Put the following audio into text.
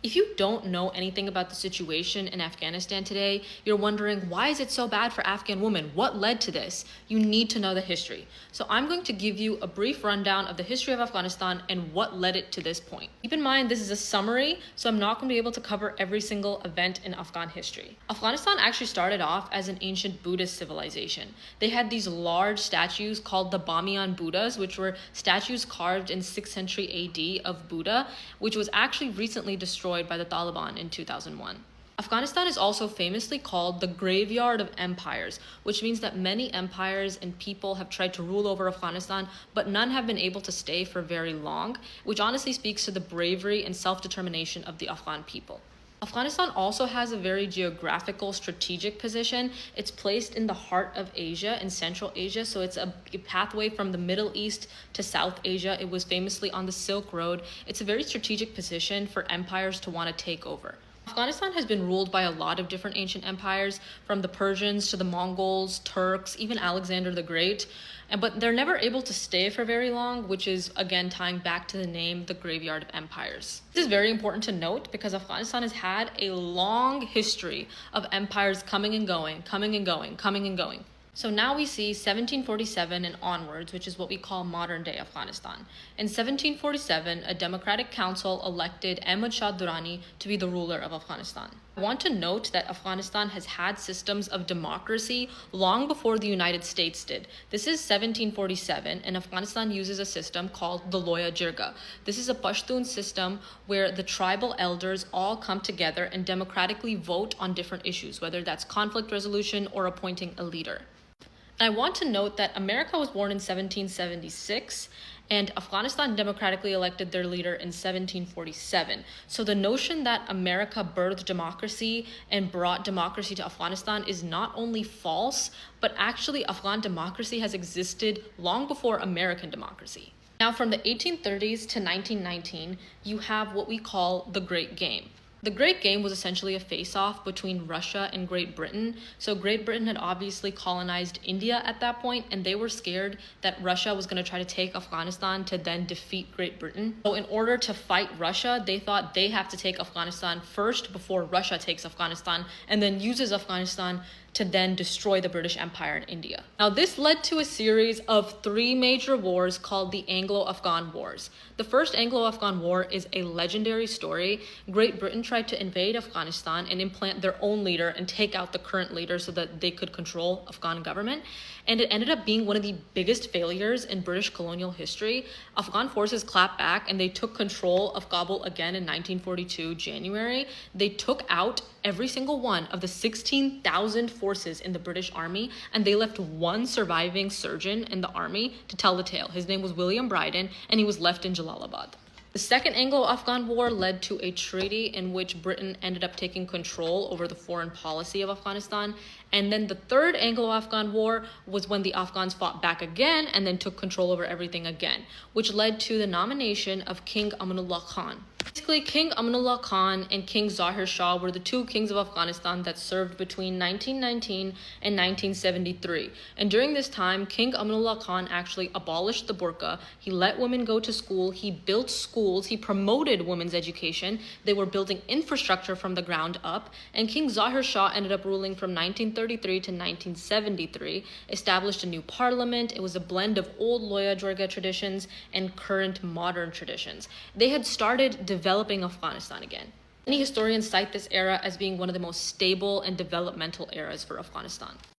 If you don't know anything about the situation in Afghanistan today, you're wondering, why is it so bad for Afghan women? What led to this? You need to know the history. So I'm going to give you a brief rundown of the history of Afghanistan and what led it to this point. Keep in mind, this is a summary, so I'm not going to be able to cover every single event in Afghan history. Afghanistan actually started off as an ancient Buddhist civilization. They had these large statues called the Bamiyan Buddhas, which were statues carved in 6th century AD of Buddha, which was actually recently destroyed by the Taliban in 2001. Afghanistan is also famously called the graveyard of empires, which means that many empires and people have tried to rule over Afghanistan, but none have been able to stay for very long, which honestly speaks to the bravery and self-determination of the Afghan people. Afghanistan also has a very geographical strategic position. It's placed in the heart of Asia, in Central Asia, so it's a pathway from the Middle East to South Asia. It was famously on the Silk Road. It's a very strategic position for empires to want to take over. Afghanistan has been ruled by a lot of different ancient empires, from the Persians to the Mongols, Turks, even Alexander the Great. But they're never able to stay for very long, which is, again, tying back to the name, the Graveyard of Empires. This is very important to note because Afghanistan has had a long history of empires coming and going, coming and going, coming and going. So now we see 1747 and onwards, which is what we call modern-day Afghanistan. In 1747, a democratic council elected Ahmad Shah Durrani to be the ruler of Afghanistan. I want to note that Afghanistan has had systems of democracy long before the United States did. This is 1747, and Afghanistan uses a system called the Loya Jirga. This is a Pashtun system where the tribal elders all come together and democratically vote on different issues, whether that's conflict resolution or appointing a leader. I want to note that America was born in 1776, and Afghanistan democratically elected their leader in 1747. So the notion that America birthed democracy and brought democracy to Afghanistan is not only false, but actually Afghan democracy has existed long before American democracy. Now, from the 1830s to 1919, you have what we call the Great Game. The Great Game was essentially a face-off between Russia and Great Britain. So Great Britain had obviously colonized India at that point, and they were scared that Russia was going to try to take Afghanistan to then defeat Great Britain. So in order to fight Russia, they thought they have to take Afghanistan first before Russia takes Afghanistan, and then uses Afghanistan to then destroy the British Empire in India. Now, this led to a series of 3 major wars called the Anglo-Afghan Wars. The first Anglo-Afghan War is a legendary story. Great Britain tried to invade Afghanistan and implant their own leader and take out the current leader so that they could control Afghan government. And it ended up being one of the biggest failures in British colonial history. Afghan forces clapped back and they took control of Kabul again in 1942, January. They took out every single one of the 16,000 forces in the British Army, and they left one surviving surgeon in the army to tell the tale. His name was William Bryden, and he was left in Jalalabad. The Second Anglo-Afghan War led to a treaty in which Britain ended up taking control over the foreign policy of Afghanistan. And then the Third Anglo-Afghan War was when the Afghans fought back again and then took control over everything again, which led to the nomination of King Amanullah Khan. Basically, King Amanullah Khan and King Zahir Shah were the 2 kings of Afghanistan that served between 1919 and 1973. And during this time, King Amanullah Khan actually abolished the burqa. He let women go to school. He built schools. He promoted women's education. They were building infrastructure from the ground up. And King Zahir Shah ended up ruling from 1933 to 1973, established a new parliament. It was a blend of old Loya Jirga traditions and current modern traditions. They had started developing Afghanistan again. Many historians cite this era as being one of the most stable and developmental eras for Afghanistan.